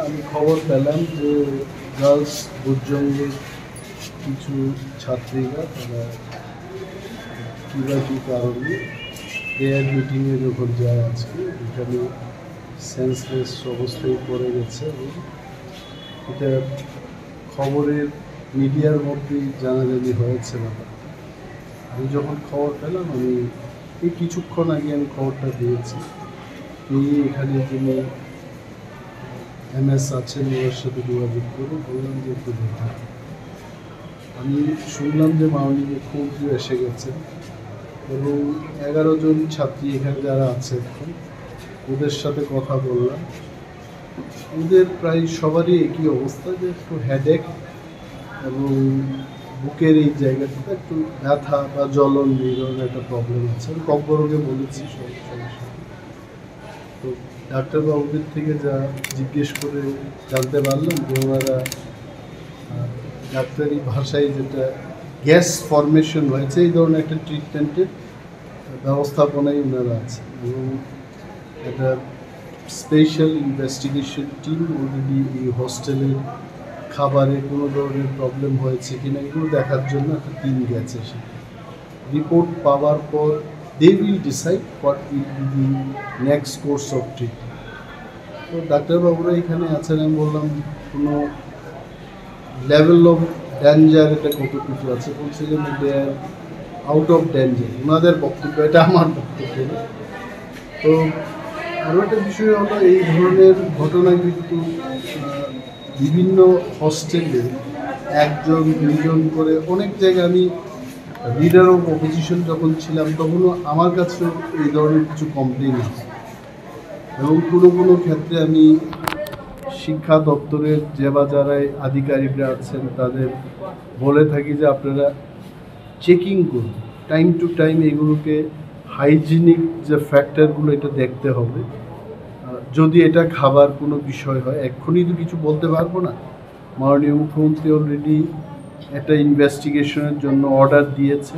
আমি খবর পেলাম যে গার্লস বুটজঙ্গের কিছু ছাত্রীরা তারা কী বা কী কারণে প্রেয়ার মিটিংয়ে যখন যায় আজকে এখানে সেন্সলেস অবস্থায় পড়ে গেছে এবং এটা খবরের মিডিয়ার মধ্যেই জানাজানি হয়েছে ব্যাপারটা। আমি যখন খবর পেলাম আমি এই কিছুক্ষণ আগে আমি খবরটা দিয়েছি। পেয়ে এখানে যিনি MS আছেন ওর সাথে যোগাযোগ করে বললাম যে একটু দেখা। আমি শুনলাম যে মাননীয় মুখ্যমন্ত্রী এসে গেছেন এবং 11 জন ছাত্রী এখানে যারা আছে এখন ওদের সাথে কথা বললাম। ওদের প্রায় সবারই একই অবস্থা যে একটু হেডেক এবং বুকের এই জায়গাটাতে একটু ব্যথা বা জ্বলন এই ধরনের একটা প্রবলেম আছে। আমি ককবরকে বলেছি সমস্যা। তো ডাক্তারবাবুদের থেকে যা জিজ্ঞেস করে জানতে পারলাম যে ওনারা ডাক্তারি ভাষায় যেটা গ্যাস ফর্মেশন হয়েছে এই ধরনের একটা ট্রিটমেন্টের ব্যবস্থাপনায় ওনারা আছে এবং একটা স্পেশাল ইনভেস্টিগেশন টিম অলরেডি এই হস্টেলের খাবারে কোনো ধরনের প্রবলেম হয়েছে কিনা এগুলো দেখার জন্য একটা টিম গেছে। সেটা রিপোর্ট পাওয়ার পর they will decide what will be the next course of treatment. তো ডাক্তারবাবুরা এখানে আছেন। আমি বললাম কোনো লেভেল অফ ডেঞ্জার এটা কতটুকু আছে, বলছে যে দে আর আউট অফ ডেঞ্জার, ওনাদের বক্তব্য, এটা আমার বক্তব্য না। তো আরও একটা বিষয় হলো এই ধরনের ঘটনা কিন্তু বিভিন্ন হস্টেলে একজন দুজন করে অনেক জায়গায় আমি লিডার অফ অপোজিশন যখন ছিলাম তখনও আমার কাছেও এই ধরনের কিছু কমপ্লেন আছে এবং কোনো ক্ষেত্রে আমি শিক্ষা দপ্তরের যে বা যারাই আধিকারিকরা আছেন তাদের বলে থাকি যে আপনারা চেকিং করুন টাইম টু টাইম, এগুলোকে হাইজিনিক যে ফ্যাক্টরগুলো এটা দেখতে হবে। যদি এটা খাবার কোনো বিষয় হয় এক্ষুনি তো কিছু বলতে পারবো না। মাননীয় মুখ্যমন্ত্রী অলরেডি একটা ইনভেস্টিগেশনের জন্য অর্ডার দিয়েছে।